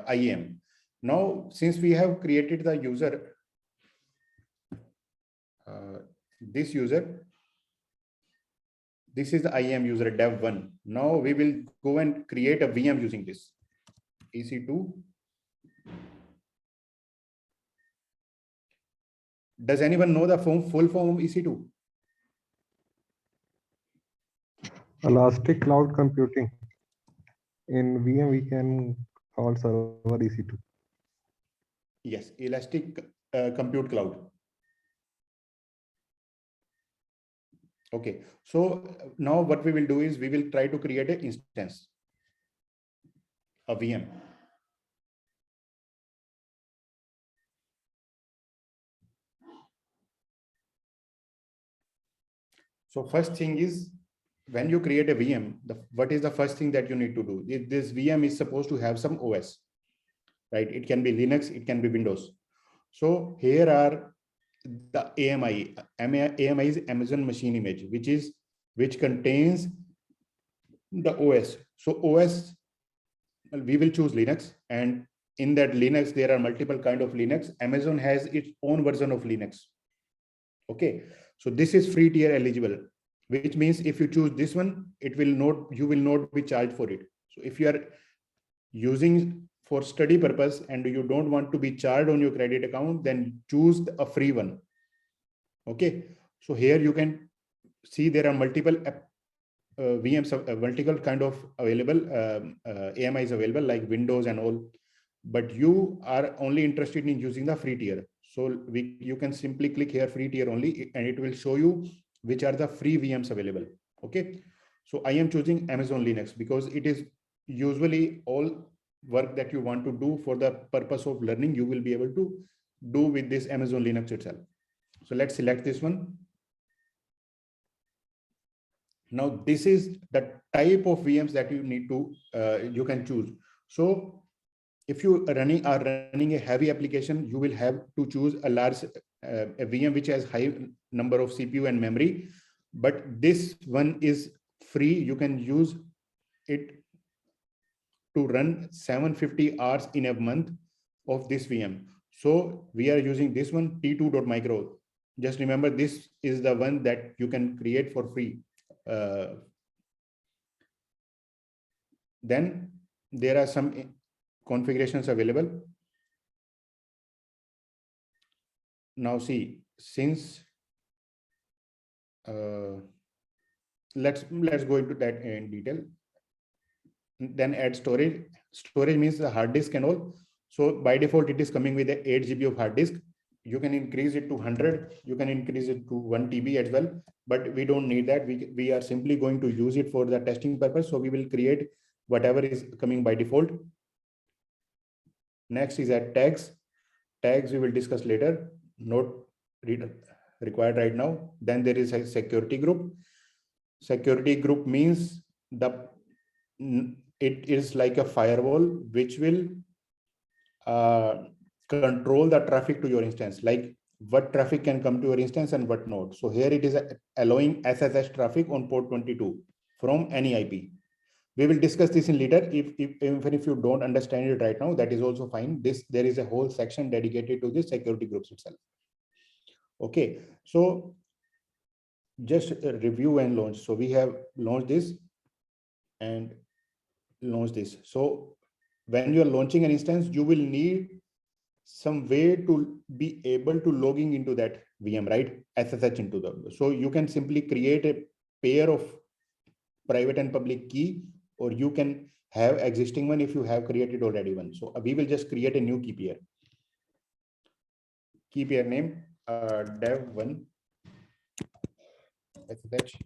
IAM. Now, since we have created the user, this user, this is the IAM user dev1. Now we will go and create a VM using this EC2. Does anyone know the full form of EC2? Elastic Cloud Computing. In VM, we can call server EC2. Yes, Elastic Compute Cloud. Okay, so now what we will do is we will try to create an instance, a VM. So first thing is, when you create a VM, what is the first thing that you need to do? This VM is supposed to have some OS, right? It can be Linux, it can be Windows. So here are the AMI. AMI is Amazon Machine Image, which contains the OS. So OS, we will choose Linux, and in that Linux there are multiple kind of Linux. Amazon has its own version of Linux. Okay, so this is free tier eligible, which means if you choose this one, you will not be charged for it. So if you are using for study purpose and you don't want to be charged on your credit account, then choose a free one. Okay, so here you can see there are multiple VMs, multiple kind of available AMIs available, like Windows and all, but you are only interested in using the free tier. So you can simply click here free tier only, and it will show you which are the free VMs available. Okay, so I am choosing Amazon Linux because it is usually all work that you want to do for the purpose of learning, you will be able to do with this Amazon Linux itself. So let's select this one. Now this is the type of VMs that you need to you can choose. So if you are running a heavy application, you will have to choose a large a VM which has high number of CPU and memory. But this one is free. You can use it to run 750 hours in a month of this VM. So we are using this one, T2.micro. Just remember, this is the one that you can create for free. Then there are some configurations available. Now see, since let's go into that in detail. Then add storage. Storage means the hard disk and all. So by default, it is coming with a 8 GB of hard disk. You can increase it to 100. You can increase it to 1 TB as well, but we don't need that. We are simply going to use it for the testing purpose. So we will create whatever is coming by default. Next is add tags. Tags we will discuss later, not required right now. Then there is a security group. Security group means it is like a firewall which will control the traffic to your instance, like what traffic can come to your instance and what not. So here it is allowing SSH traffic on port 22 from any IP. We will discuss this in later. Even if you don't understand it right now, that is also fine. There is a whole section dedicated to the security groups itself. Okay, so just review and launch. So we have launched this. and launch this. So when you are launching an instance, you will need some way to be able to logging into that VM, right? SSH into the, so you can simply create a pair of private and public key, or you can have existing one if you have created already one. So we will just create a new key pair. Key pair name dev1 SSH.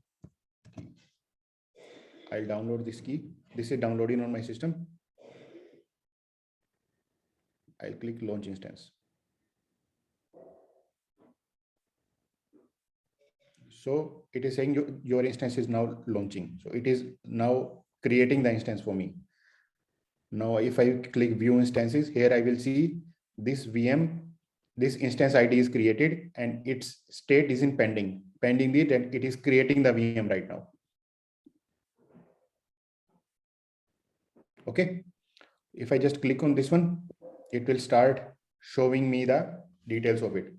I'll download this key. This is downloading on my system. I'll click launch instance. So it is saying your instance is now launching. So it is now creating the instance for me. Now, if I click view instances here, I will see this VM, this instance ID is created and its state is in pending. Pending it, and it is creating the VM right now. Okay. If I just click on this one, it will start showing me the details of it,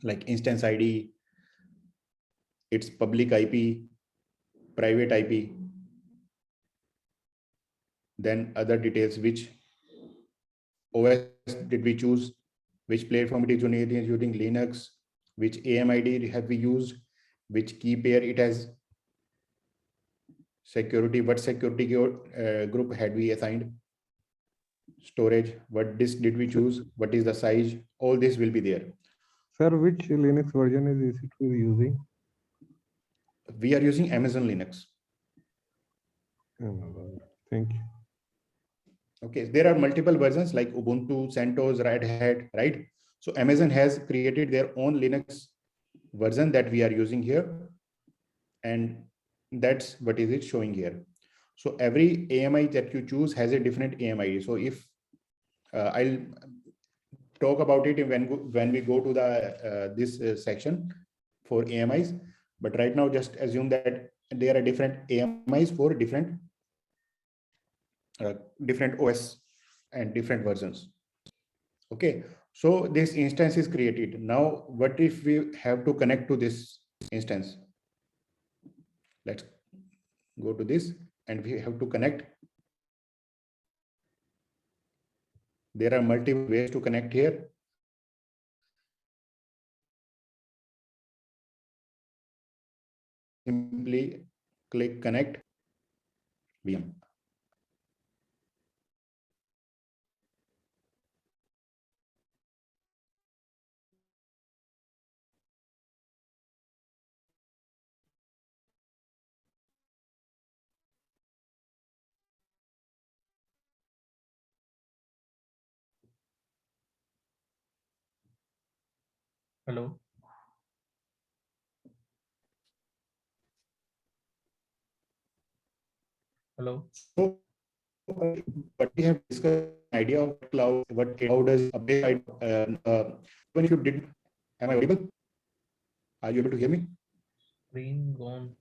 like instance ID, its public IP, private IP, then other details, which OS did we choose, which platform it is using Linux, which AMID have we used, which key pair it has, security, what security group had we assigned, storage, what disk did we choose, what is the size, all this will be there. Sir, which Linux version is EC2 using? We are using Amazon Linux. Thank you. Okay, there are multiple versions like Ubuntu, CentOS, Red Hat, right? So Amazon has created their own Linux version that we are using here. And that's what is it showing here. So every AMI that you choose has a different AMI. So if I'll talk about it when we go to the this section for AMIs, but right now just assume that there are different AMIs for different OS and different versions. Okay, so this instance is created. Now, what if we have to connect to this instance? Let's go to this and we have to connect. There are multiple ways to connect here. Simply click connect VM. Hello. Hello. So, but we have discussed idea of cloud. How does update? When you did, am I audible? Are you able to hear me? Screen gone.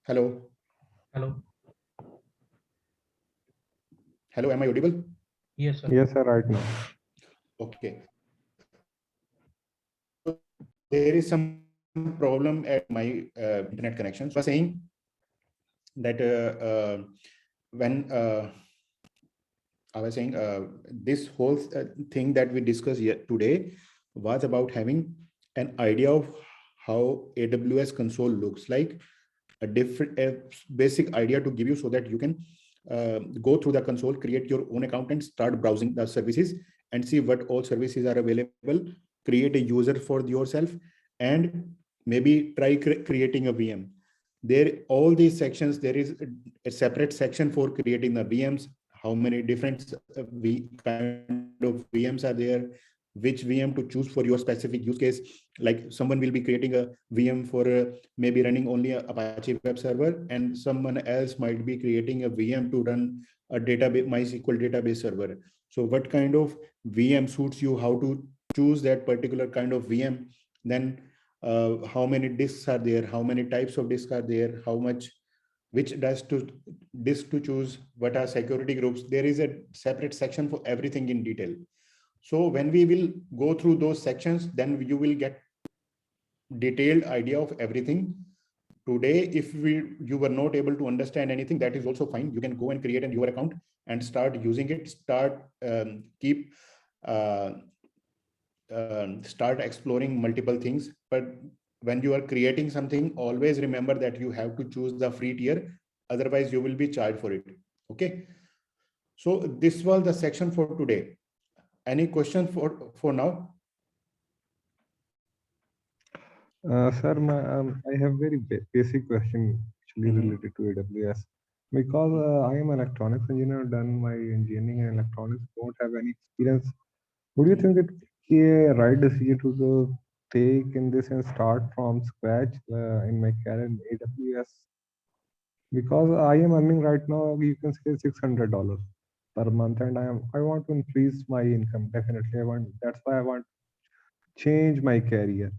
Hello. Hello. Hello. Am I audible? Yes, sir. Yes, sir, right now. Okay. There is some problem at my internet connection. So I was saying that when I was saying this whole thing that we discussed here today was about having an idea of how AWS console looks like, a basic idea to give you so that you can go through the console, create your own account and start browsing the services and see what all services are available, create a user for yourself and maybe try creating a VM. There, all these sections, there is a separate section for creating the VMs, how many different kind of VMs are there, which VM to choose for your specific use case. Like someone will be creating a VM for maybe running only a Apache web server, and someone else might be creating a VM to run a database, MySQL database server. So what kind of VM suits you, how to choose that particular kind of VM, then how many disks are there, how many types of disks are there, how much, which disk to choose, what are security groups. There is a separate section for everything in detail. So when we will go through those sections, then you will get detailed idea of everything. today, if you were not able to understand anything, that is also fine. You can go and create a newer account and start using it. Start exploring multiple things. But when you are creating something, always remember that you have to choose the free tier, otherwise you will be charged for it. Okay, so this was the section for today. Any question for now? Sir, I have very basic question actually related to AWS. Because I am an electronics engineer, done my engineering in electronics, don't have any experience. Would you think it be a right decision to take in this and start from scratch in my career in AWS? Because I am earning right now, you can say $600 per month, and I want to increase my income. Definitely, that's why I want to change my career.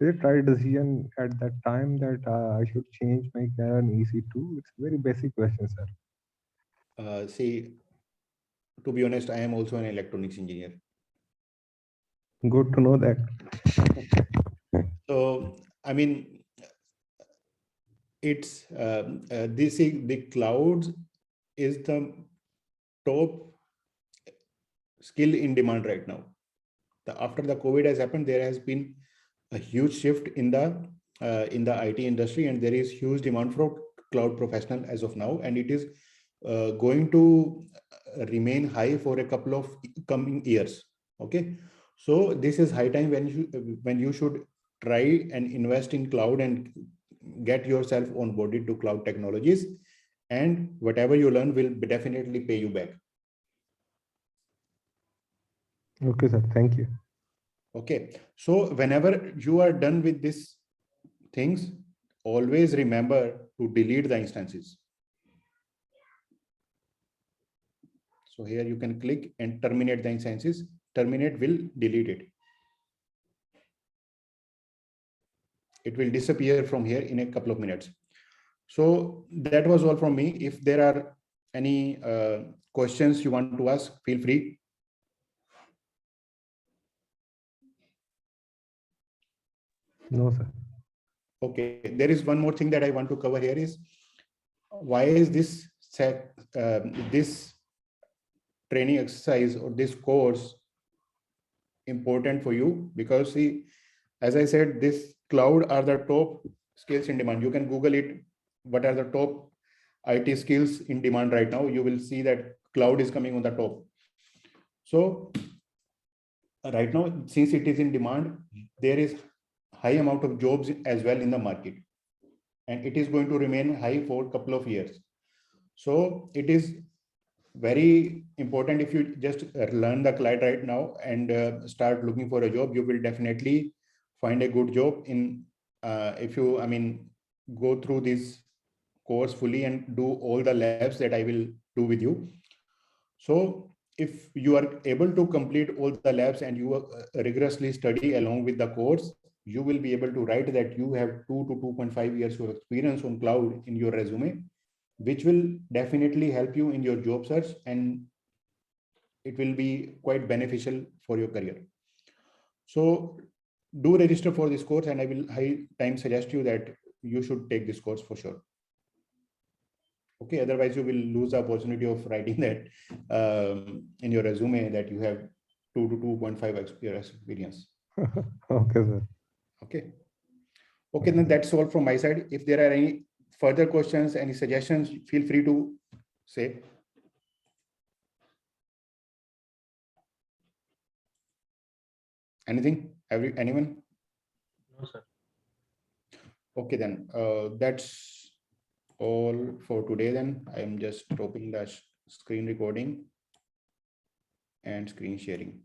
Is it right decision at that time that I should change my career in EC2? It's a very basic question, sir. See, to be honest, I am also an electronics engineer. Good to know that. So, I mean, it's the clouds is the top skill in demand right now. After the COVID has happened, there has been a huge shift in the IT industry, and there is huge demand for cloud professional as of now, and it is going to remain high for a couple of coming years. Okay, so this is high time when you should try and invest in cloud and get yourself onboarded to cloud technologies, and whatever you learn will definitely pay you back. Okay, sir. Thank you. Okay, so whenever you are done with these things, always remember to delete the instances. So here you can click and terminate the instances. Terminate will delete it. It will disappear from here in a couple of minutes. So that was all from me. If there are any questions you want to ask, feel free. No, sir. Okay, there is one more thing that I want to cover here is why is this this training exercise or this course important for you? Because see, as I said, this cloud are the top skills in demand. You can Google it. What are the top IT skills in demand right now? You will see that cloud is coming on the top. So right now, since it is in demand, there is high amount of jobs as well in the market, and it is going to remain high for a couple of years. So it is very important. If you just learn the cloud right now and start looking for a job, you will definitely find a good job in if you, I mean, go through this course fully and do all the labs that I will do with you. So if you are able to complete all the labs and you rigorously study along with the course, you will be able to write that you have 2 to 2.5 years of experience on cloud in your resume, which will definitely help you in your job search, and it will be quite beneficial for your career. So do register for this course, and I will high time suggest you that you should take this course for sure. Okay, otherwise you will lose the opportunity of writing that in your resume that you have 2 to 2.5 years experience. Okay, sir. Okay, then that's all from my side. If there are any further questions, any suggestions, feel free to say. Anything? Anyone? No, sir. Okay, then that's all for today. Then I am just stopping the screen recording and screen sharing.